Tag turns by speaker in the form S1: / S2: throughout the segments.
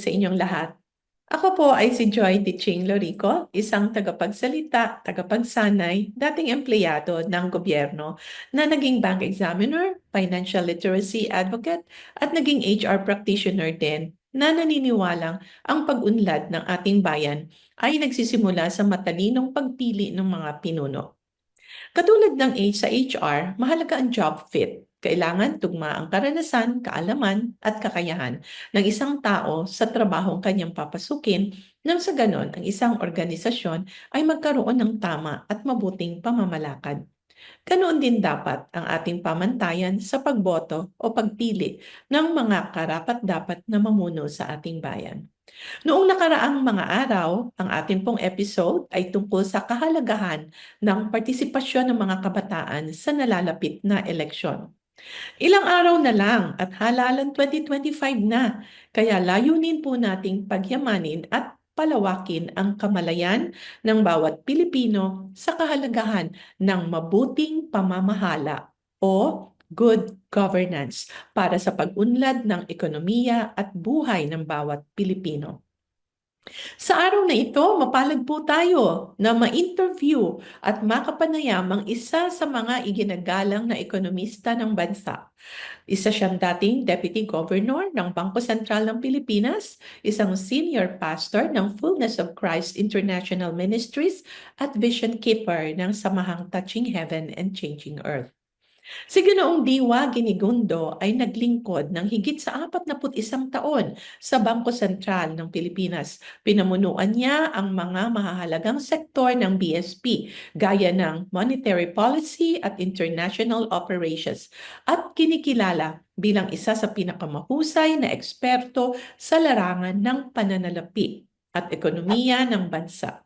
S1: sa inyong lahat. Ako po ay si Joy Ching Lorico, isang tagapagsalita, tagapagsanay, dating empleyado ng gobyerno na naging bank examiner, financial literacy advocate, at naging HR practitioner din na naniniwalang ang pag-unlad ng ating bayan ay nagsisimula sa matalinong pagpili ng mga pinuno. Katulad ng sa HR, mahalaga ang job fit. Kailangan tugma ang karanasan, kaalaman at kakayahan ng isang tao sa trabahong kanyang papasukin nang sa ganon ang isang organisasyon ay magkaroon ng tama at mabuting pamamalakad. Ganoon din dapat ang ating pamantayan sa pagboto o pagpili ng mga karapat-dapat na mamuno sa ating bayan. Noong nakaraang mga araw, ang ating pong episode ay tungkol sa kahalagahan ng partisipasyon ng mga kabataan sa nalalapit na eleksyon. Ilang araw na lang at halalan 2025 na, kaya layunin po nating pagyamanin at palawakin ang kamalayan ng bawat Pilipino sa kahalagahan ng mabuting pamamahala o good governance para sa pag-unlad ng ekonomiya at buhay ng bawat Pilipino. Sa araw na ito, mapalad po tayo na ma-interview at makapanayam ang isa sa mga iginagalang na ekonomista ng bansa. Isa siyang dating Deputy Governor ng Bangko Sentral ng Pilipinas, isang senior pastor ng Fullness of Christ International Ministries at Vision Keeper ng Samahang Touching Heaven and Changing Earth. Si Ginoong Diwa Ginigundo ay naglingkod ng higit sa 41 taon sa Bangko Sentral ng Pilipinas. Pinamunuan niya ang mga mahahalagang sektor ng BSP gaya ng monetary policy at international operations at kinikilala bilang isa sa pinakamahusay na eksperto sa larangan ng pananalapi at ekonomiya ng bansa.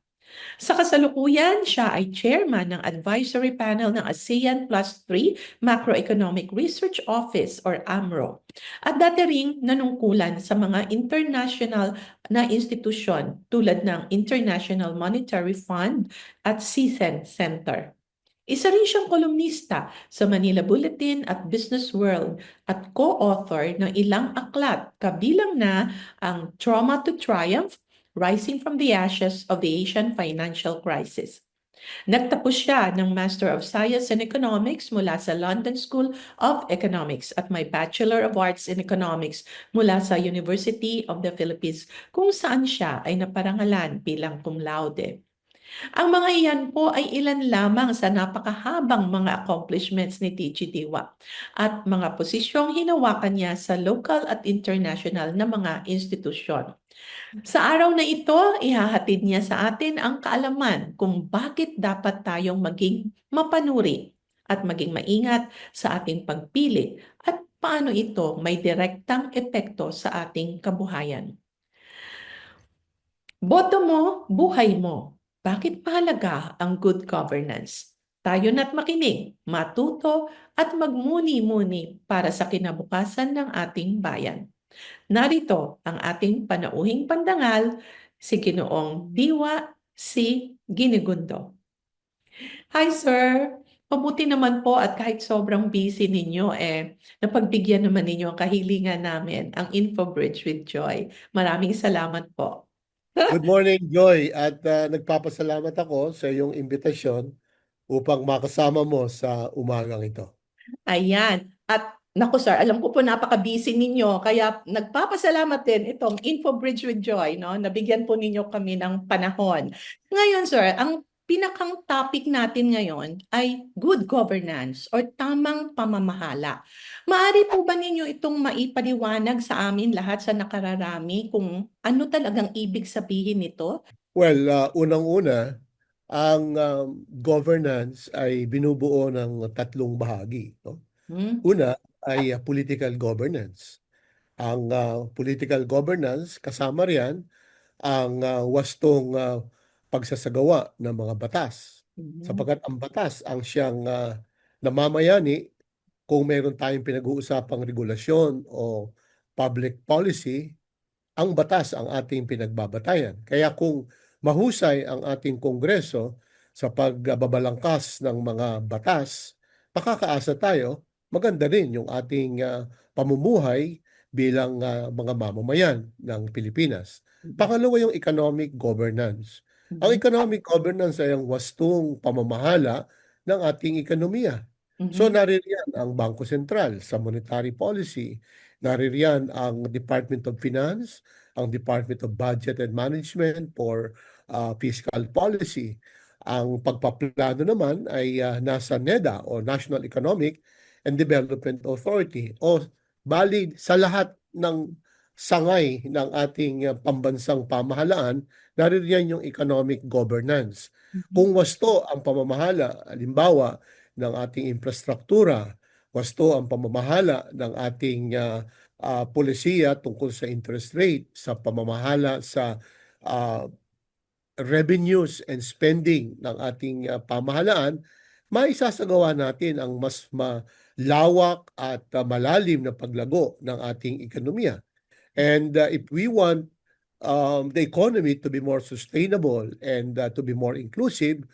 S1: Sa kasalukuyan, siya ay chairman ng advisory panel ng ASEAN Plus 3 Macroeconomic Research Office or AMRO. At dati ring nanungkulan sa mga international na institusyon tulad ng International Monetary Fund at CSEN Center. Isa rin siyang kolumnista sa Manila Bulletin at Business World at co-author ng ilang aklat kabilang na ang Trauma to Triumph, Rising from the Ashes of the Asian Financial Crisis. Nagtapos siya ng Master of Science in Economics mula sa London School of Economics at may Bachelor of Arts in Economics mula sa University of the Philippines kung saan siya ay naparangalan bilang cum laude. Ang mga iyan po ay ilan lamang sa napakahabang mga accomplishments ni T.G. Diwa at mga posisyong hinawakan niya sa local at international na mga institusyon. Sa araw na ito, ihahatid niya sa atin ang kaalaman kung bakit dapat tayong maging mapanuri at maging maingat sa ating pagpili at paano ito may direktang epekto sa ating kabuhayan. Boto mo, buhay mo. Bakit mahalaga ang good governance? Tayo na't makinig, matuto at magmuni-muni para sa kinabukasan ng ating bayan. Narito ang ating panauhing pandangal, si Ginoong Diwa si Ginigundo. Hi sir! Mabuti naman po at kahit sobrang busy ninyo napagbigyan naman ninyo ang kahilingan namin, ang InfoBridge with Joy. Maraming salamat po.
S2: Good morning, Joy. At nagpapasalamat ako sa iyong imbitasyon upang makasama mo sa umagang ito.
S1: Ayan. At naku sir, alam ko po napaka-busy ninyo, kaya nagpapasalamat din itong InfoBridge with Joy, no? Nabigyan po ninyo kami ng panahon. Ngayon sir, ang pinakang topic natin ngayon ay good governance or tamang pamamahala. Maaari po ba ninyo itong maipaliwanag sa amin lahat sa nakararami kung ano talagang ibig sabihin nito?
S2: Well, unang-una, ang governance ay binubuo ng tatlong bahagi. No?
S1: Hmm?
S2: Una ay political governance. Ang political governance, kasama riyan ang wastong pagsasagawa ng mga batas.
S1: Mhm.
S2: Sapagkat ang batas ang siyang namamayani kung meron tayong pinag-uusapang regulasyon o public policy, ang batas ang ating pinagbabatayan. Kaya kung mahusay ang ating Kongreso sa pagbabalangkas ng mga batas, makakaasa tayo, maganda rin yung ating pamumuhay bilang mga mamamayan ng Pilipinas. Pangalawa yung economic governance. Ang
S1: Mhm.
S2: economic governance ay ang wastong pamamahala ng ating ekonomiya. So
S1: Mhm.
S2: naririyan ang Bangko Sentral sa monetary policy, naririyan ang Department of Finance, ang Department of Budget and Management for fiscal policy. Ang pagpaplano naman ay nasa NEDA o National Economic and Development Authority o bali sa lahat ng sangay ng ating pambansang pamahalaan, naririyan yung economic governance.
S1: Mhm.
S2: Kung wasto ang pamamahala, halimbawa, ng ating infrastruktura, wasto ang pamamahala ng ating polisiya tungkol sa interest rate, sa pamamahala sa ah, revenues and spending ng ating pamahalaan, maisasagawa natin ang mas malawak at malalim na paglago ng ating ekonomiya. And if we want the economy to be more sustainable and to be more inclusive,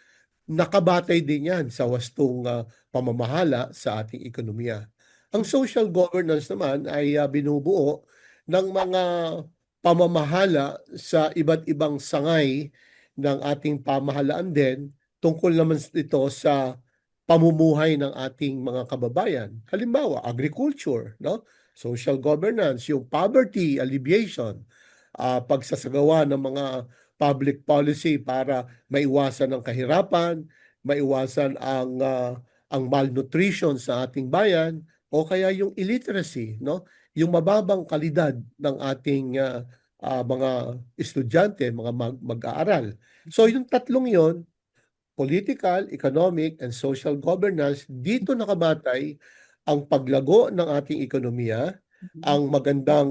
S2: nakabatay din yan sa wastong pamamahala sa ating ekonomiya. Ang social governance naman ay binubuo ng mga pamamahala sa iba't ibang sangay ng ating pamahalaan din tungkol naman ito sa pamumuhay ng ating mga kababayan. Halimbawa, agriculture, no? Social governance, yung poverty alleviation, pagsasagawa ng mga public policy para maiwasan ang kahirapan, maiwasan ang malnutrition sa ating bayan o kaya yung illiteracy, no? Yung mababang kalidad ng ating mga estudyante, mga mag-aaral. So yung tatlong yon, political, economic, and social governance, dito nakabatay ang paglago ng ating ekonomiya,
S1: Mhm.
S2: ang magandang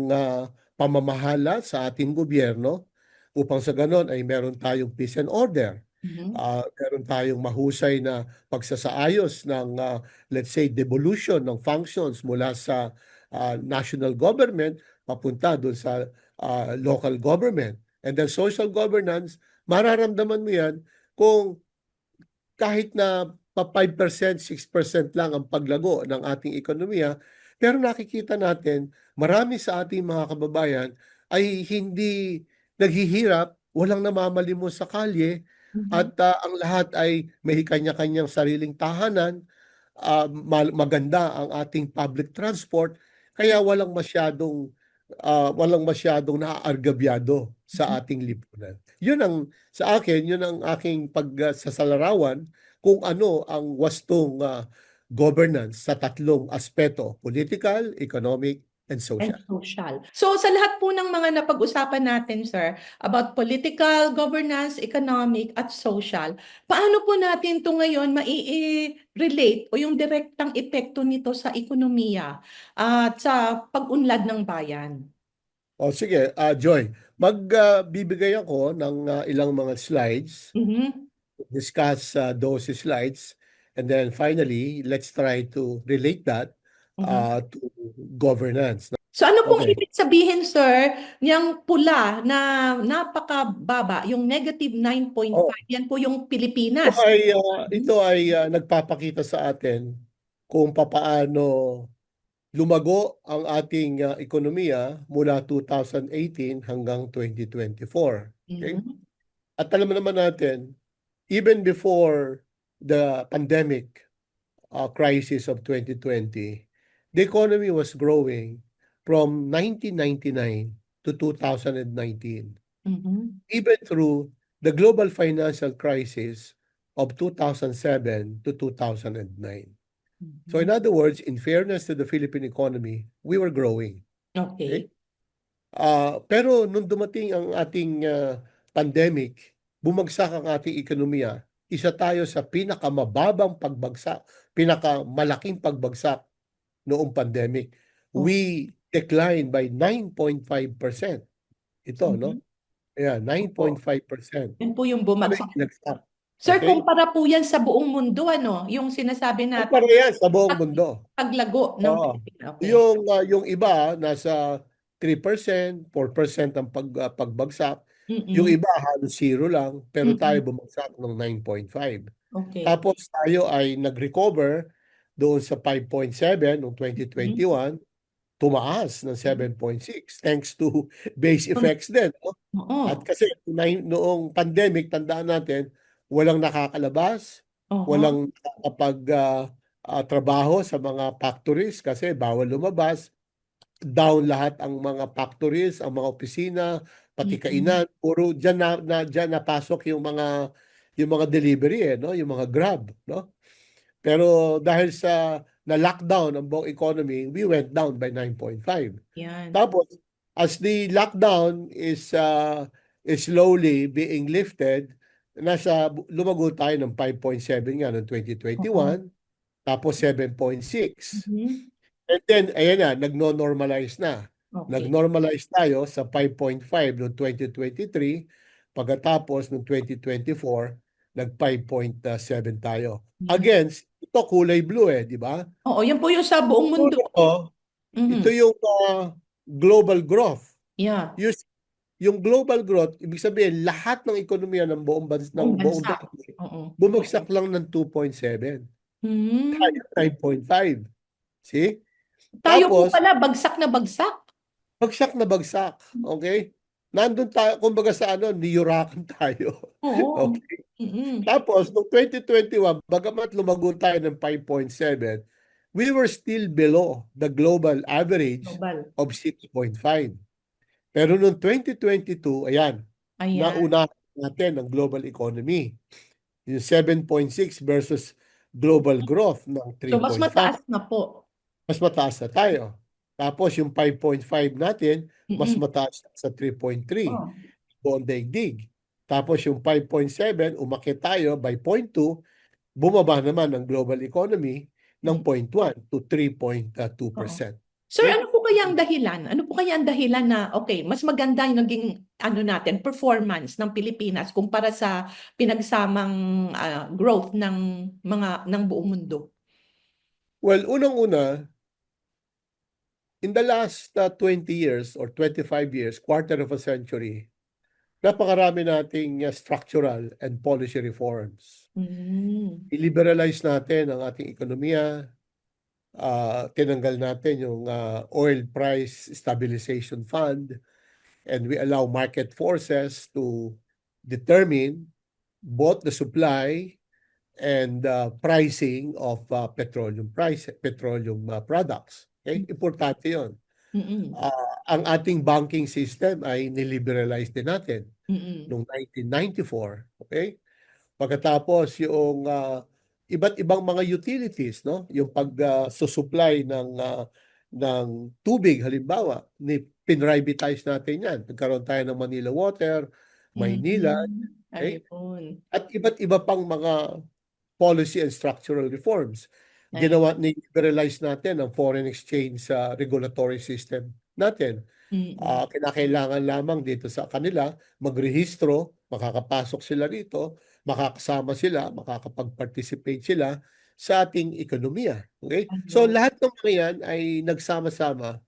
S2: pamamahala sa ating gobyerno, upang sa ganon ay meron tayong peace and order.
S1: Mhm.
S2: Meron tayong mahusay na pagsasaayos ng, let's say, devolution ng functions mula sa national government papunta doon sa local government. And then social governance, mararamdaman mo yan kung kahit na pa 5%, 6% lang ang paglago ng ating ekonomiya, pero nakikita natin marami sa ating mga kababayan ay hindi naghihirap, walang namamalimos sa kalye,
S1: Mhm.
S2: at ang lahat ay may kanya-kanyang sariling tahanan, maganda ang ating public transport, kaya walang masyadong naaargabyado sa
S1: Mhm.
S2: ating lipunan. Yun ang sa akin, yun ang aking pagsasalarawan kung ano ang wastong governance sa tatlong aspeto: political, economic, and
S1: And
S2: social.
S1: social. So sa lahat po ng mga napag-usapan natin, sir, about political, governance, economic, at social, paano po natin ito ngayon mai-relate o yung direktang epekto nito sa ekonomiya at sa pag-unlad ng bayan?
S2: O sige, Joy, magbibigay ako ng ilang mga slides,
S1: Mhm.
S2: discuss those slides, and then finally, let's try to relate that
S1: Mhm.
S2: to governance.
S1: So ano pong
S2: Okay.
S1: ibig sabihin, sir, niyang pula na napakababa, yung
S2: Oh,
S1: -9.5, yan po yung
S2: ito
S1: Pilipinas.
S2: ay ito
S1: Mhm.
S2: ay nagpapakita sa atin kung papaano lumago ang ating ekonomiya mula 2018 hanggang 2024. Okay?
S1: Mhm.
S2: At alam naman natin, even before the pandemic crisis of 2020, the economy was growing from 1999 to 2019,
S1: Mhm.
S2: even through the global financial crisis of 2007 to 2009. So in
S1: Mhm.
S2: other words, in fairness to the Philippine economy, we were growing. Okay?
S1: Okay.
S2: Pero nung dumating ang ating pandemic, bumagsak ang ating ekonomiya. Isa tayo sa pinakamababang pagbagsak, pinakamalaking pagbagsak noong pandemic.
S1: Oh.
S2: We declined by 9.5%. Ito, no?
S1: Mhm.
S2: Ayan,
S1: Opo.
S2: 9.5%.
S1: Yan po yung
S2: Ano
S1: bumagsak.
S2: yung binagsak?
S1: Sir,
S2: Okay?
S1: kumpara po yan sa buong mundo, ano? Yung sinasabi natin,
S2: Kumpara yan sa buong mundo.
S1: paglago ng
S2: Oo.
S1: Pilipinas. Okay.
S2: Yung iba nasa 3%, 4% ang pagbagsak. Yung
S1: Mm-mm.
S2: iba halos zero lang, pero tayo
S1: Mm-mm.
S2: bumagsak ng 9.5.
S1: Okay.
S2: Tapos tayo ay nag-recover doon sa 5.7 noong
S1: Mhm.
S2: 2021. tumaas ng 7.6 thanks to base effects din. No? At
S1: Oo.
S2: kasi noong pandemic, tandaan natin, walang nakakalabas,
S1: Oo.
S2: walang trabaho sa mga factories kasi bawal lumabas, down lahat ang mga factories, ang mga opisina, pati
S1: Mm-mm.
S2: kainan, puro diyan napasok yung mga delivery no, yung mga Grab, no? Pero dahil sa na-lockdown ang buong economy, we went down by 9.5.
S1: Yan.
S2: Tapos, as the lockdown is slowly being lifted, lumago tayo ng 5.7 nga noong
S1: Oo.
S2: 2021, tapos 7.6.
S1: Mhm.
S2: And then, ayan na, nagno-normalize na.
S1: Okay.
S2: Nag-normalize tayo sa 5.5 noong 2023, pagkatapos noong 2024, nag 5.7 tayo.
S1: Yan.
S2: Against, ito kulay blue di ba?
S1: Oo, yan po yung sa buong mundo.
S2: Ito, ito
S1: Mhm.
S2: yung global growth.
S1: Yeah.
S2: Yung, yung global growth, ibig sabihin, lahat ng ekonomiya
S1: Buong
S2: ng buong
S1: bansa.
S2: daigdig,
S1: Oo.
S2: bumagsak lang ng 2.7. Tayo
S1: Hmm.
S2: 9.5. See?
S1: Tayo po
S2: Tapos,
S1: pala, bagsak na bagsak.
S2: bagsak na bagsak. Okay? Nandun tayo, kumbaga sa niyurakan tayo.
S1: Oo.
S2: Okay?
S1: Mm-mm.
S2: Tapos, noong 2021, bagamat lumago tayo ng 5.7, we were still below the global average
S1: Global.
S2: of 6.5. Pero noong 2022, ayan,
S1: Ayan.
S2: nauna natin ang global economy. Yung 7.6 versus global growth ng
S1: So, mas
S2: 3.5.
S1: mataas na po.
S2: Mas mataas na tayo. Tapos yung 5.5 natin, mas
S1: Mm-mm.
S2: mataas sa 3.3
S1: Oh.
S2: buong daigdig. Tapos yung 5.7, umakyat tayo by 0.2, bumaba naman ang global economy ng
S1: Mm.
S2: 0.1 to
S1: Oo.
S2: 3.2%.
S1: Sir,
S2: Okay?
S1: ano po kaya ang dahilan? Ano po kaya ang dahilan na, okay, mas maganda yung naging, ano natin, performance ng Pilipinas kumpara sa pinagsamang growth ng buong mundo?
S2: Well, unang-una, in the last 20 years or 25 years, quarter of a century, napakarami nating structural and policy reforms.
S1: Mm.
S2: I-liberalize natin ang ating ekonomiya, tinanggal natin yung oil price stabilization fund, and we allow market forces to determine both the supply and pricing of petroleum products. Okay? Importante 'yon.
S1: Mm-mm.
S2: Ang ating banking system ay niliberalize din natin
S1: Mm-mm.
S2: noong 1994. Okay? Pagkatapos yung iba't ibang mga utilities, no? Yung pag-susupply ng tubig halimbawa, pinrivatize natin 'yan. Nagkaroon tayo ng Manila Water, Maynila,
S1: Mm.
S2: okay?
S1: Ayun.
S2: At iba't iba pang mga policy and structural reforms.
S1: Ay.
S2: Liberalize natin ang foreign exchange sa regulatory system natin.
S1: Mm-mm.
S2: Kinakailangan lamang dito sa kanila magrehistro, makakapasok sila rito, makakasama sila, makakapag-participate sila sa ating ekonomiya. Okay? So
S1: Ayun.
S2: lahat ng mga yan ay nagsama-sama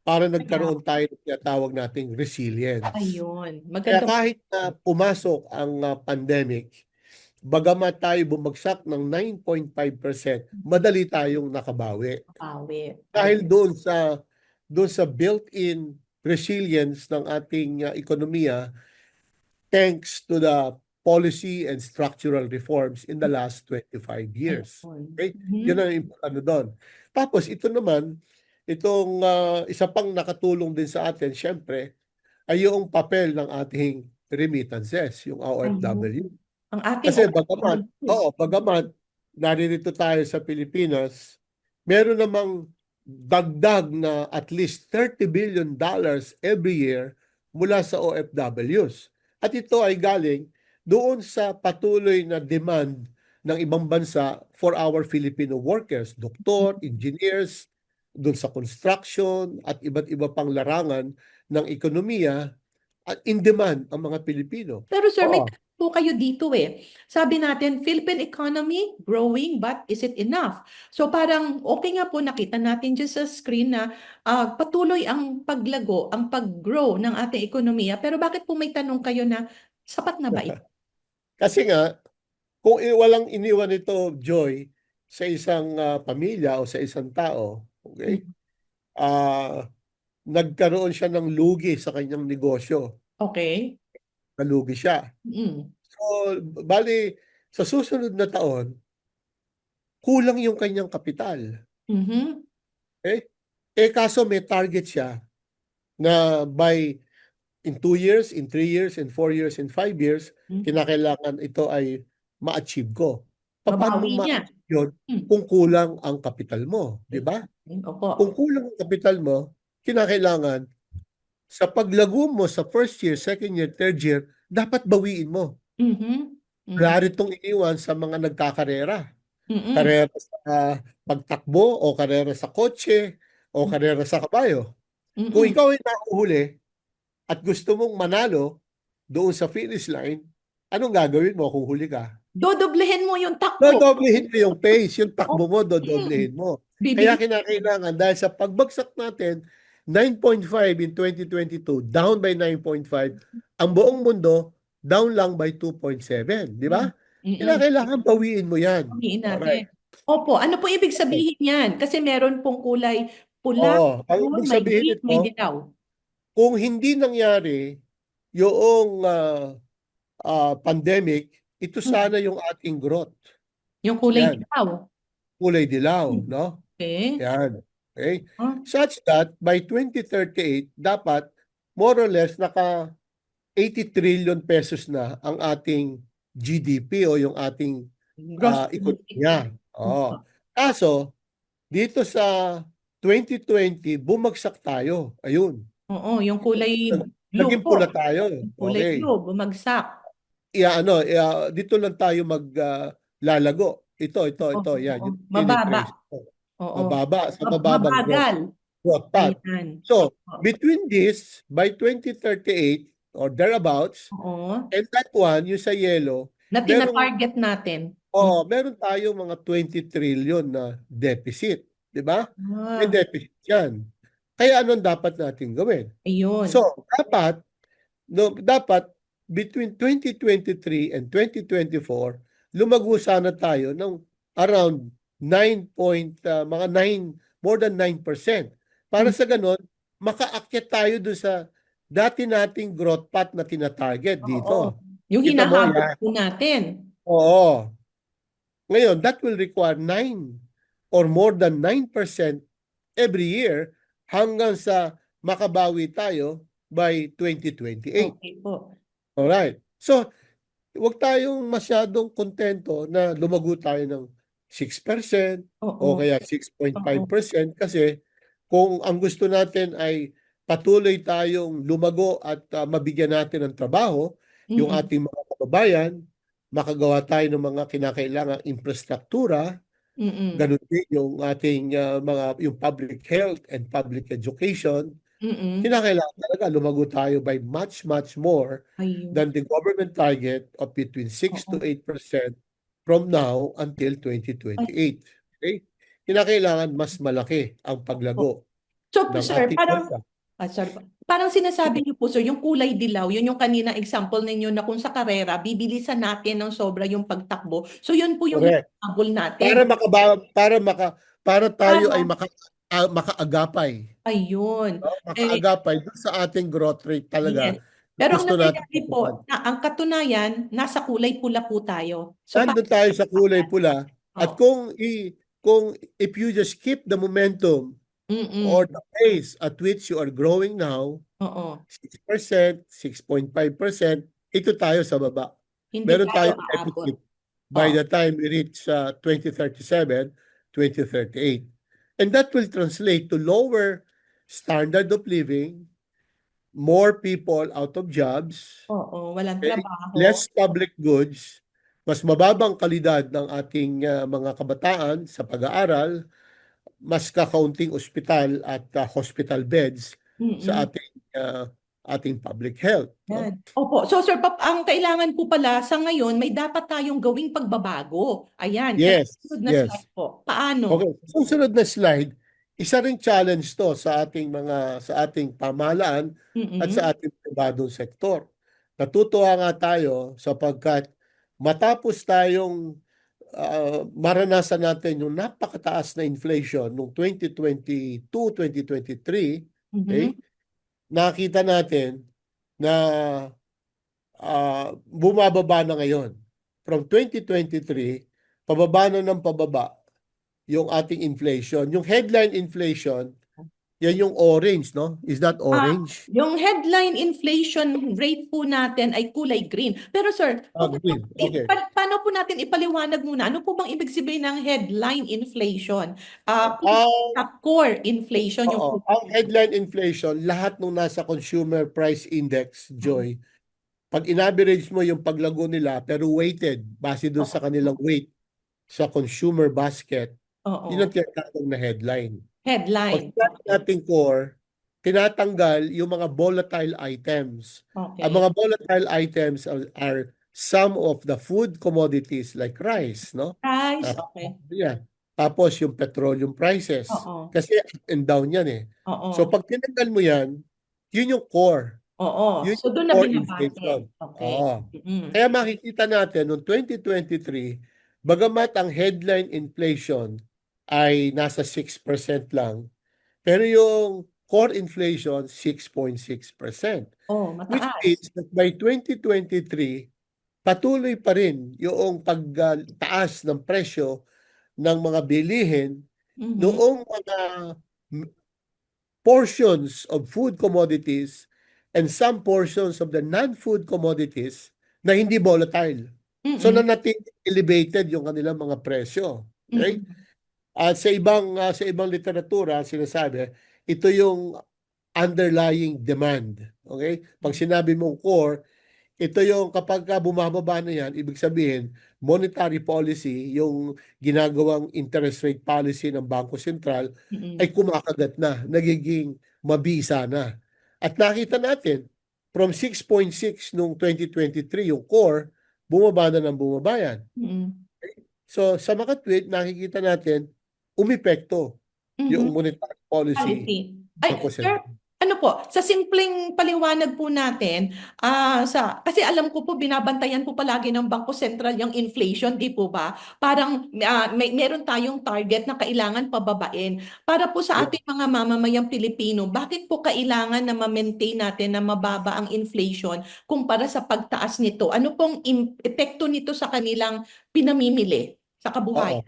S2: para
S1: Kaya,
S2: nagkaroon tayo ng tinatawag nating resilience.
S1: ayun.
S2: Kaya
S1: Maganda.
S2: kahit na pumasok ang pandemic, bagamat tayo bumagsak ng 9.5%, madali tayong nakabawi.
S1: Pawi. Ay.
S2: Dahil doon sa built-in resilience ng ating ekonomiya thanks to the policy and structural reforms in the last 25 years.
S1: Ayun.
S2: Okay? Yun
S1: Mhm.
S2: ang ano doon. Tapos ito naman, itong isa pang nakatulong din sa atin, syempre, ay yung papel ng ating remittances, yung
S1: Ayun.
S2: OFW.
S1: Ang ating
S2: Kasi
S1: OFW.
S2: bagamat naririto tayo sa Pilipinas, meron namang dagdag na at least $30 billion every year mula sa OFWs. At ito ay galing doon sa patuloy na demand ng ibang bansa for our Filipino workers, doktor, engineers, doon sa construction at iba't iba pang larangan ng ekonomiya at in demand ang mga Pilipino.
S1: Pero sir, may
S2: Oo.
S1: tanong po kayo dito eh. Sabi natin, Philippine economy growing, but is it enough? So parang okay nga po nakita natin dyan sa screen na patuloy ang paglago, ang pag-grow ng ating ekonomiya. Pero bakit po may tanong kayo na sapat na ba ito?
S2: Kasi nga, kung walang iniwan ito, Joy, sa isang pamilya o sa isang tao, okay? ah, nagkaroon siya ng lugi sa kanyang negosyo.
S1: Okay.
S2: Nalugi siya.
S1: Mm.
S2: So, bali, sa susunod na taon, kulang yung kanyang kapital.
S1: Mhm.
S2: Okay? Kaso may target siya na by in 2 years, in 3 years, in 4 years, in 5 years,
S1: Mm.
S2: kinakailangan ito ay ma-achieve ko. Paano
S1: Mabawi
S2: mong
S1: niya.
S2: ma-achieve yun
S1: Mm.
S2: kung kulang ang kapital mo? Di
S1: Okay.
S2: ba?
S1: Opo.
S2: Kung kulang ang kapital mo, kinakailangan sa paglago mo sa first year, second year, third year, dapat bawiin mo.
S1: Mhm. Mhm.
S2: Wala rin itong iniwan sa mga nagkakarera.
S1: Mm.
S2: Karera sa pagtakbo o karera sa kotse o karera sa kabayo. Kung
S1: Mm.
S2: ikaw ay nahuhuli at gusto mong manalo doon sa finish line, anong gagawin mo kung huli ka?
S1: Dodoblehin mo yung takbo.
S2: Dodoblehin mo yung pace, yung takbo mo,
S1: Mm.
S2: dodoblehin mo. Kaya
S1: Bibilis.
S2: kinakailangan dahil sa pagbagsak natin, 9.5 in 2022, down by 9.5, ang buong mundo, down lang by 2.7. Di ba?
S1: Mm. Mm.
S2: Kinakailangan bawiin mo yan.
S1: Paghiin natin.
S2: Alright.
S1: Opo, ano po ibig sabihin yan? Kasi meron pong kulay pula,
S2: Oo. Ang
S1: yun,
S2: ibig
S1: may
S2: sabihin
S1: green, may
S2: nito,
S1: dilaw.
S2: kung hindi nangyari yung pandemic, ito
S1: Mm.
S2: sana yung ating growth.
S1: Yung kulay
S2: Yan,
S1: dilaw.
S2: kulay dilaw,
S1: Mm.
S2: no?
S1: Okay.
S2: Yan. Okay?
S1: Ah,
S2: Such that by 2038, dapat more or less naka 80 trillion pesos na ang ating GDP o yung ating
S1: gross domestic
S2: ekonomiya.
S1: product.
S2: Oo.
S1: Opo.
S2: Kaso, dito sa 2020, bumagsak tayo. Ayun.
S1: Oo, yung kulay blue
S2: Naging
S1: po.
S2: pula tayo.
S1: Yung kulay
S2: Okay.
S1: blue, bumagsak.
S2: Dito lang tayo lalago. Ito,
S1: Oo,
S2: yan,
S1: oo.
S2: yung
S1: Mababa.
S2: tinitrace ko.
S1: Oo.
S2: Mababa, sa mababang
S1: Mabagal.
S2: growth path.
S1: Ayan.
S2: So,
S1: Oo.
S2: between this, by 2038 or thereabouts,
S1: Oo.
S2: and that one, yung sa yellow,
S1: Na
S2: merong,
S1: tina-target natin.
S2: meron tayo mga 20 trillion na deficit. Di ba? May
S1: Ah,
S2: deficit yan. Kaya anong dapat natin gawin?
S1: ayun.
S2: So, dapat no, dapat between 2023 and 2024, lumago sana tayo ng around 9 point, mga 9, more than 9%. Para
S1: Mm.
S2: sa ganon, makaakyat tayo dun sa dati nating growth path na tinatarget
S1: Oo.
S2: dito.
S1: Yung
S2: Kita mo
S1: hinahabol
S2: yan?
S1: po natin.
S2: Oo. Ngayon, that will require 9 or more than 9% every year hanggang sa makabawi tayo by 2028.
S1: Okay po.
S2: Alright. So, huwag tayong masyadong kontento na lumago tayo ng 6% o
S1: Oo.
S2: kaya six point
S1: Oo.
S2: five percent kasi kung ang gusto natin ay patuloy tayong lumago at mabigyan natin ng trabaho yung
S1: Mm-mm.
S2: ating mga kababayan, makagawa tayo ng mga kinakailangang infrastruktura,
S1: Mm-mm.
S2: ganun din yung ating yung public health and public education.
S1: Mm-mm.
S2: Kinakailangan talaga lumago tayo by much, much more
S1: Ayun.
S2: than the government target of between 6 to
S1: Oo.
S2: 8% from now until
S1: Ay,
S2: 2028. Okay? Kinakailangan mas malaki ang
S1: opo.
S2: paglago
S1: So,
S2: ng
S1: sir,
S2: ating
S1: parang,
S2: bansa.
S1: sorry po. Parang sinasabi niyo po, sir, yung kulay dilaw, yun yung kanina example ninyo na kung sa karera, bibilisan natin ng sobra yung pagtakbo. So, yun po yung
S2: Correct.
S1: hinahabol
S2: Para
S1: natin.
S2: makaba para tayo ay
S1: Para,
S2: makaagapay,
S1: ayun.
S2: no?
S1: Eh,
S2: Makaagapay dun sa ating growth rate
S1: yes.
S2: talaga na
S1: Pero ang
S2: gusto natin
S1: nangyayari
S2: matukan.
S1: po, na ang katunayan, nasa kulay pula po tayo. So,
S2: Nandun tayo sa kulay pula at
S1: oh,
S2: kung if you just keep the momentum or
S1: mm-mm.
S2: the pace at which you are growing now,
S1: Oo.
S2: 6%, 6.5%, ito tayo sa baba.
S1: Hindi
S2: Meron
S1: tayo
S2: tayong
S1: aabot.
S2: deficit by
S1: Oh,
S2: the time we reach 2037, 2038. And that will translate to lower standard of living, more people out of jobs,
S1: oo, walang
S2: okay?
S1: trabaho.
S2: Less public goods, mas mababang kalidad ng ating mga kabataan sa pag-aaral, mas kakaunting ospital at hospital beds sa
S1: Mm-mm.
S2: ating public health, no?
S1: Yan. Opo. So, sir, ang kailangan po pala sa ngayon, may dapat tayong gawing pagbabago. Ayan. Eto,
S2: Yes,
S1: sunod na
S2: yes.
S1: slide po. Paano?
S2: Okay, susunod na slide, isa ring challenge to sa ating pamahalaan at
S1: Mm-mm.
S2: sa ating pribadong sektor. Natutuwa nga tayo sapagkat matapos tayong maranasan natin yung napakataas na inflation noong 2022, 2023,
S1: Mhm.
S2: okay? Nakita natin na bumababa na ngayon. From 2023, pababa na ng pababa yung ating inflation. Yung headline inflation, yan yung orange, no? Is that orange?
S1: Yung headline inflation rate po natin ay kulay green. Pero sir,
S2: Green. Okay.
S1: paano po natin ipaliwanag muna? Ano po bang ibig sabihin ng headline inflation? Kung
S2: Ang
S1: sa core inflation yung...
S2: Oo, ang headline inflation, lahat nung nasa Consumer Price Index,
S1: Mm.
S2: Joy, pag in-average mo yung paglago nila pero weighted base dun sa kanilang weight sa consumer basket, yun ang
S1: Oo.
S2: tinatawag na headline. Pag
S1: Headline.
S2: sinabi
S1: Okay.
S2: natin core, tinatanggal yung mga volatile items. Ang
S1: Okay.
S2: mga volatile items are some of the food commodities like rice, no?
S1: Price.
S2: Ah,
S1: Okay.
S2: yan. Tapos yung petroleum prices.
S1: Oo.
S2: Kasi up and down yan eh. So
S1: Oo.
S2: pag tinanggal mo yan, yun yung core.
S1: Oo.
S2: Yun
S1: So
S2: yung
S1: doon na
S2: core
S1: binabase.
S2: inflation.
S1: Okay.
S2: Oo.
S1: Mm.
S2: Kaya makikita natin noong 2023, bagamat ang headline inflation ay nasa 6% lang, pero yung core inflation 6.6%.
S1: Oh,
S2: Which
S1: mataas.
S2: means that by 2023, patuloy pa rin yung pagtaas ng presyo ng mga bilihin
S1: Mhm.
S2: noong mga portions of food commodities and some portions of the non-food commodities na hindi volatile. So
S1: Mm-mm.
S2: nanatiling elevated yung kanilang mga presyo. Okay?
S1: Mm-mm.
S2: At sa ibang literatura sinasabi, ito yung underlying demand. Okay? Pag sinabi mong core, ito yung kapag ka bumababa na yan, ibig sabihin, monetary policy, yung ginagawang interest rate policy ng Bangko Sentral, ay
S1: Mm-mm.
S2: kumakagat na, nagiging mabisa na. At nakita natin, from 6.6 noong 2023, yung core, bumaba na ng bumaba yan.
S1: Mm-mm.
S2: So sa makatwid, nakikita natin, umepekto
S1: Mhm.
S2: yung monetary policy
S1: Policy.
S2: ng
S1: Ay,
S2: Bangko
S1: sir,
S2: Sentral.
S1: ano po, sa simpleng paliwanag po natin, kasi alam ko po, binabantayan po palagi ng Bangko Sentral yung inflation, di po ba? Parang meron tayong target na kailangan pababain. Para po sa
S2: Yeah.
S1: ating mga mamamayang Pilipino, bakit po kailangan na ma-maintain natin na mababa ang inflation kumpara sa pagtaas nito? Ano pong epekto nito sa kanilang pinamimili sa
S2: Oo.
S1: kabuhayan?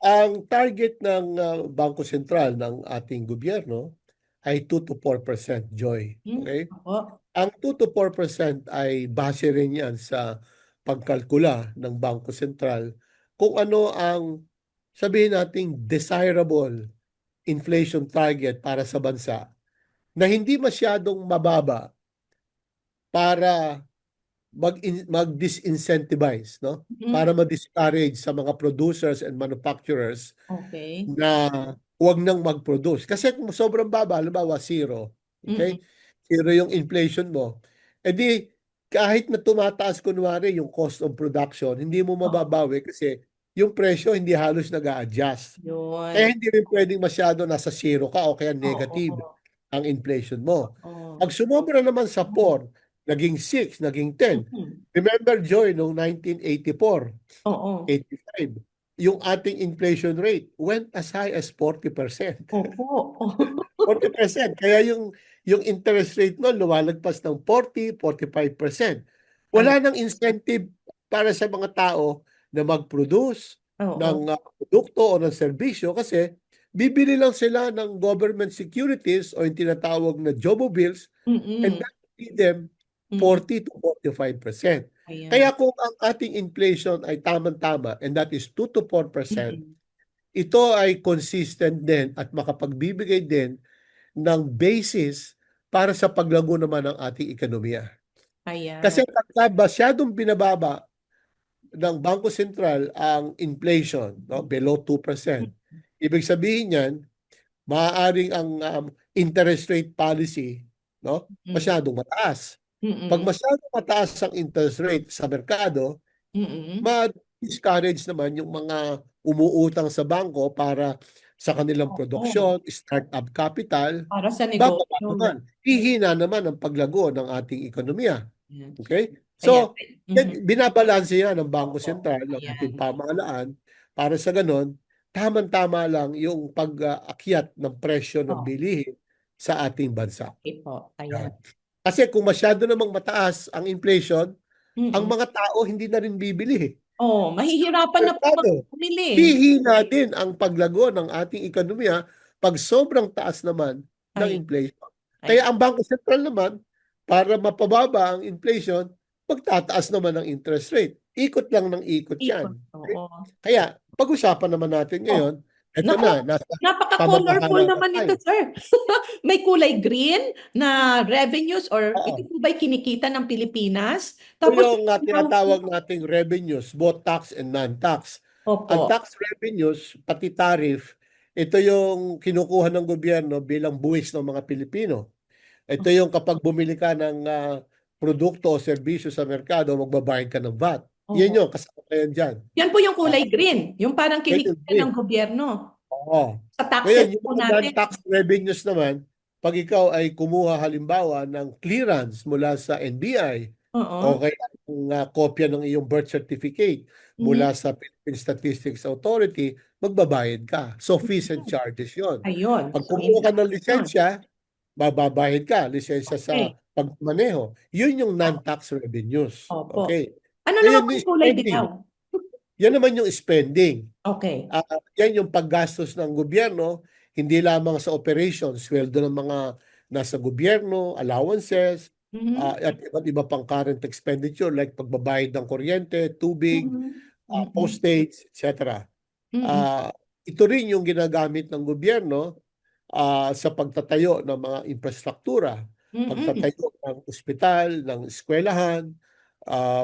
S2: Ang target ng Bangko Sentral ng ating gobyerno ay 2 to 4% Joy. Okay?
S1: Ako.
S2: Ang 2 to 4% ay base rin yan sa pagkalkula ng Bangko Sentral kung ano ang sabihin nating desirable inflation target para sa bansa na hindi masyadong mababa para mag-disincentivize, no? Para
S1: Mm.
S2: ma-discourage sa mga producers and manufacturers
S1: Okay.
S2: na huwag nang mag-produce. Kasi kung sobrang baba, halimbawa zero,
S1: Mm-mm.
S2: okay? Zero yung inflation mo. E di, kahit na tumataas kunwari yung cost of production, hindi mo
S1: Oo.
S2: mababawi kasi yung presyo hindi halos nag-a-adjust. Kaya
S1: Yun.
S2: hindi rin pwedeng masyado nasa zero ka o kaya negative
S1: Oo.
S2: ang inflation mo.
S1: Oo.
S2: Pag sumobra naman sa 4, naging 6, naging 10.
S1: Mm-mm.
S2: Remember, Joy, noong 1984,
S1: Oo.
S2: 85, yung ating inflation rate went as high as 40%.
S1: Opo.
S2: 40%. Kaya yung interest rate nun lumalagpas ng 40, 45%.
S1: Ay,
S2: Wala nang incentive para sa mga tao na mag-produce
S1: oo.
S2: ng produkto o ng serbisyo kasi bibili lang sila ng government securities o yung tinatawag na Jobo bills, and
S1: Mm-mm.
S2: that will give them
S1: Mm-mm.
S2: 40 to 45%.
S1: Ayan.
S2: Kaya kung ang ating inflation ay tamang-tama and that is 2 to 4%,
S1: Mm-mm.
S2: ito ay consistent din at makapagbibigay din ng basis para sa paglago naman ng ating ekonomiya.
S1: Ayan.
S2: Kasi pagka masyadong binababa ng Bangko Sentral ang inflation, no, below 2%, ibig sabihin niyan, maaaring ang interest rate policy, no,
S1: Mm-mm.
S2: masyadong mataas. Pag
S1: Mm-mm.
S2: masyadong mataas ang interest rate sa merkado,
S1: Mm-mm.
S2: ma-discourage naman yung mga umuutang sa bangko para sa kanilang
S1: Oo.
S2: produksyon, startup capital,
S1: Para sa
S2: bababa
S1: negosyo.
S2: naman. Hihina naman ang paglago ng ating ekonomiya.
S1: Ayan.
S2: Okay?
S1: Ayan.
S2: So,
S1: Mhm.
S2: binabalanse yan ng Bangko
S1: Opo.
S2: Sentral, ng ating
S1: Ayan.
S2: pamahalaan, para sa ganon, tamang-tama lang yung pag-akyat ng presyo ng
S1: Oh,
S2: bilihin sa ating bansa.
S1: okay po. Ayan.
S2: Yan. Kasi kung masyado namang mataas ang inflation, ang
S1: Mm.
S2: mga tao hindi na rin bibili.
S1: Oh,
S2: Sa
S1: mahihirapan na po
S2: merkado,
S1: bumili.
S2: hihina din ang paglago ng ating ekonomiya pag sobrang taas naman ng
S1: Ay,
S2: inflation.
S1: ay,
S2: Kaya ang Bangko Sentral naman, para mapababa ang inflation, magtataas naman ng interest rate. Ikot lang ng ikot
S1: ikot.
S2: yan. Okay?
S1: Oo.
S2: Kaya, pag-usapan naman natin
S1: Oh,
S2: ngayon, eto
S1: naku,
S2: na, nasa
S1: napaka-colorful
S2: pamamahala na
S1: naman ito,
S2: tayo.
S1: sir. May kulay green na revenues or ito
S2: Oo.
S1: po ba'y kinikita ng Pilipinas?
S2: Ito
S1: Tapos,
S2: yung
S1: yung,
S2: tinatawag nating revenues, both tax and non-tax.
S1: opo.
S2: Ang tax revenues, pati tariff, ito yung kinukuha ng gobyerno bilang buwis ng mga Pilipino. Ito yung kapag bumili ka ng produkto o serbisyo sa merkado, magbabayad ka ng VAT. Yan
S1: Oo.
S2: yung kasama ko yan dyan.
S1: Yan po yung
S2: Ah,
S1: kulay green. Yung parang
S2: yan yung
S1: kinikita ng
S2: green.
S1: gobyerno
S2: Oo.
S1: sa
S2: Ngayon,
S1: taxes
S2: yung
S1: po
S2: mga
S1: natin.
S2: non-tax revenues naman, pag ikaw ay kumuha halimbawa ng clearance mula sa NBI o
S1: Oo.
S2: kaya ng kopya ng iyong birth certificate
S1: Mhm.
S2: mula sa Philippine Statistics Authority, magbabayad ka. So, fees and
S1: Mhm.
S2: charges yon.
S1: Ayun.
S2: Pag
S1: So,
S2: kumuha ka ng
S1: yun.
S2: lisensya, babayad ka, lisensya sa
S1: Okay.
S2: pagmaneho. Yun yung non-tax revenues.
S1: Opo.
S2: Okay.
S1: Ano naman
S2: Ngayon,
S1: po
S2: yung
S1: yung kulay
S2: spending.
S1: dilaw?
S2: Yan naman yung spending.
S1: Okay.
S2: Yan yung paggastos ng gobyerno, hindi lamang sa operations, sweldo ng mga nasa gobyerno, allowances,
S1: Mhm.
S2: at iba't iba pang current expenditure like pagbabayad ng kuryente, tubig,
S1: Mhm. Mhm.
S2: postage, etc.
S1: Mhm.
S2: Ah, ito rin yung ginagamit ng gobyerno sa pagtatayo ng mga infrastruktura,
S1: Mhm.
S2: pagtatayo ng ospital, ng eskwelahan,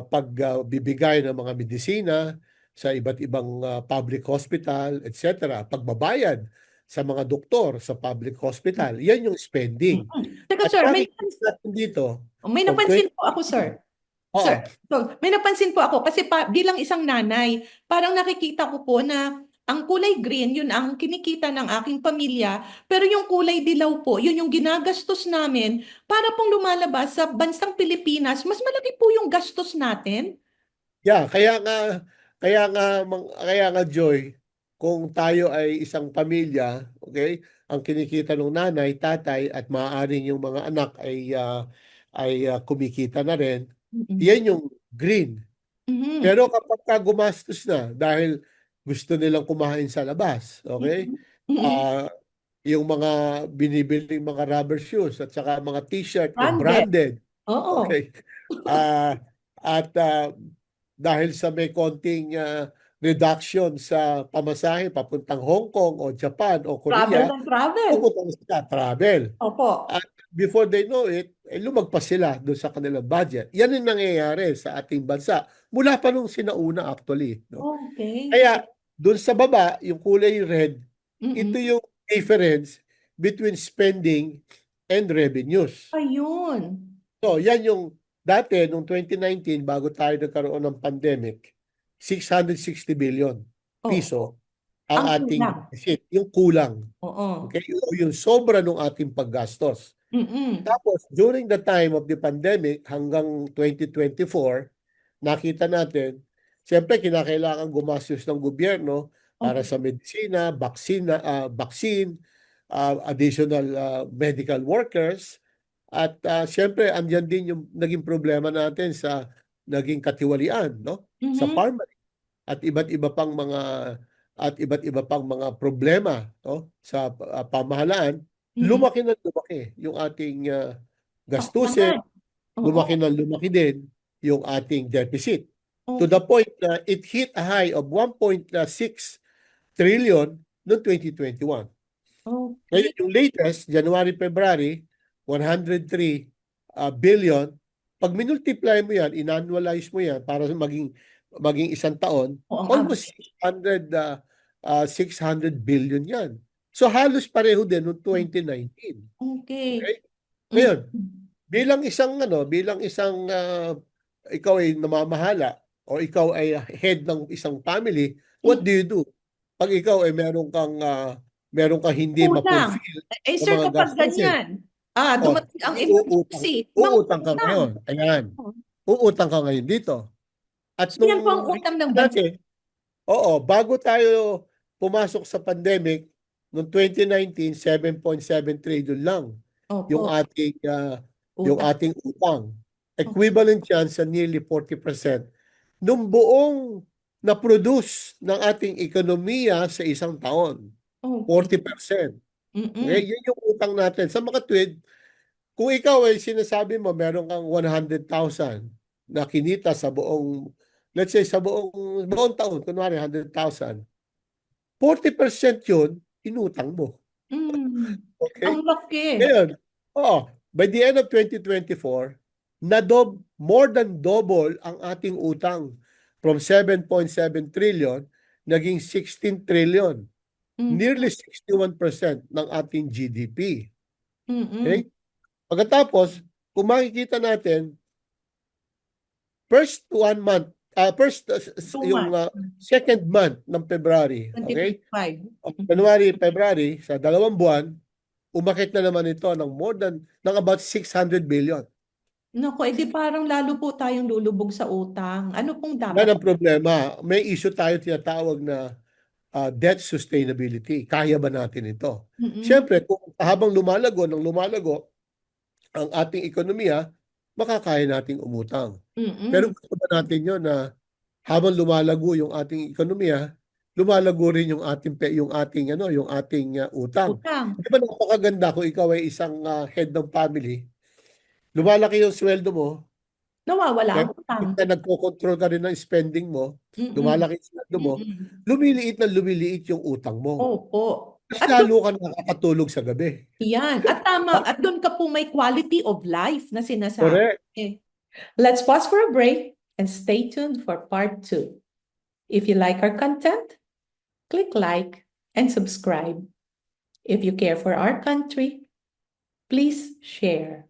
S2: pagbibigay ng mga medisina sa iba't ibang public hospital, etc. Pagbabayad sa mga doktor sa public hospital. Yan yung spending.
S1: Mhm. Teka,
S2: At
S1: sir,
S2: makikita natin dito,
S1: may
S2: from
S1: napansin po ako,
S2: 2019,
S1: sir.
S2: oo,
S1: Sir, so, may napansin po ako kasi bilang isang nanay, parang nakikita ko po na ang kulay green, yun ang kinikita ng aking pamilya, pero yung kulay dilaw po, yun yung ginagastos namin para pong lumalabas sa bansang Pilipinas, mas malaki po yung gastos natin.
S2: yeah, kaya nga Joy, kung tayo ay isang pamilya, okay, ang kinikita ng nanay, tatay at maaaring yung mga anak ay kumikita na rin,
S1: Mm-mm.
S2: yan yung green.
S1: Mhm.
S2: Pero kapag ka gumastos na dahil gusto nilang kumain sa labas, okay?
S1: Mhm. Mhm.
S2: Ah, yung mga binibiling mga rubber shoes at saka mga t-shirt na
S1: Branded.
S2: branded,
S1: Oo.
S2: okay? Ah, at dahil sa may konting reduction sa pamasahe papuntang Hong Kong o Japan o
S1: Travel
S2: Korea,
S1: ng travel.
S2: pupunta sila travel.
S1: Opo.
S2: At before they know it, lumagpas sila doon sa kanilang budget. Yan yung nangyayari sa ating bansa mula pa nung sinauna actually. No?
S1: Okay.
S2: Kaya doon sa baba, yung kulay red, ito
S1: Mm-mm.
S2: yung difference between spending and revenues.
S1: Ayun.
S2: So, yan yung dati, noong 2019, bago tayo nagkaroon ng pandemic, 660 billion
S1: Opo.
S2: piso ang
S1: Ang
S2: ating
S1: kulang.
S2: deficit, yung kulang.
S1: Oo.
S2: Okay? O yung sobra ng ating paggastos.
S1: Mm-mm.
S2: Tapos, during the time of the pandemic, hanggang 2024, nakita natin, siyempre, kinakailangan gumastos ng gobyerno para
S1: Opo.
S2: sa medisina, vaccine, additional medical workers, at siyempre, andyan din yung naging problema natin sa naging katiwalian, no? Sa
S1: Mhm.
S2: farmer at iba't iba pang mga problema, no? Sa pamahalaan,
S1: Mm-mm.
S2: lumaki yung ating
S1: Oo
S2: gastusin,
S1: naman. Oo.
S2: lumaki din yung ating deficit. To the
S1: Okay.
S2: point na it hit a high of 1.6 trillion noong 2021. Ngayon,
S1: Okay.
S2: yung latest, January, February, 103 billion. Pag minultiply mo yan, inannualize mo yan para maging isang taon,
S1: O ang
S2: almost
S1: average.
S2: 600 billion yan. So halos pareho din noong 2019.
S1: Okay.
S2: Okay?
S1: Mm.
S2: Ngayon, bilang isang ikaw ay namamahala o ikaw ay head ng isang family, what
S1: Mm.
S2: do you do? Pag ikaw ay meron kang hindi
S1: Kulang.
S2: ma-fulfill
S1: Eh,
S2: na
S1: sir,
S2: mga
S1: kapag
S2: gastusin,
S1: ganyan,
S2: o
S1: dumating ang
S2: uutang,
S1: emergency,
S2: uutang ka
S1: mangutang.
S2: ngayon. Ayan. uutang ka ngayon dito. At
S1: So yan po ang
S2: nung
S1: utang ng
S2: nakikita
S1: bansa.
S2: natin, oo, bago tayo pumasok sa pandemic, noong 2019, 7.7 trillion lang yung
S1: Opo,
S2: ating
S1: utang.
S2: utang.
S1: Opo,
S2: Equivalent yan sa nearly 40% nung buong na-produce ng ating ekonomiya sa isang taon.
S1: okay.
S2: 40%. Okay?
S1: Mm-mm.
S2: Yun yung utang natin. Sa mga tweet, kung ikaw ay sinasabi mo meron kang 100,000 na kinita sa buong, let's say sa buong taon, kunwari 100,000, 40% yun, inutang mo.
S1: Mm. Ang
S2: Okay?
S1: laki.
S2: Ngayon, by the end of 2024, more than double ang ating utang from 7.7 trillion naging 16 trillion.
S1: Mm-mm.
S2: Nearly 61% ng ating GDP.
S1: Mm-mm.
S2: Okay? Pagkatapos, kung makikita natin, first 1 month,
S1: Two
S2: yung
S1: months.
S2: second month ng February, okay?
S1: 2025. Mm-mm.
S2: January, February, sa 2 buwan, umakit na naman ito ng about 600 billion.
S1: Naku, edi parang lalo po tayong lulubog sa utang. Ano pong dapat?
S2: Yan ang problema. May issue tayo tinatawag na debt sustainability. Kaya ba natin ito?
S1: Mm-mm.
S2: Siyempre, kung habang lumalago ang ating ekonomiya, makakaya nating umutang. Pero
S1: Mm-mm.
S2: gusto ba natin yun na habang lumalago yung ating ekonomiya, lumalago rin yung ating utang.
S1: Utang.
S2: Di ba napakaganda kung ikaw ay isang head ng family, lumalaki yung sweldo mo,
S1: Nawawala
S2: kaya
S1: ang utang.
S2: na nagko-control ka rin ng spending mo,
S1: Mm-mm.
S2: lumalaki yung sweldo mo,
S1: Mm-mm.
S2: lumiliit na lumiliit yung utang mo.
S1: Opo.
S2: Mas
S1: At doon,
S2: lalo ka nakakatulog sa gabi.
S1: yan. At tama, at doon ka po may quality of life na sinasabi.
S2: Correct.
S1: Let's pause for a break and stay tuned for part 2. If you like our content, click like and subscribe. If you care for our country, please share.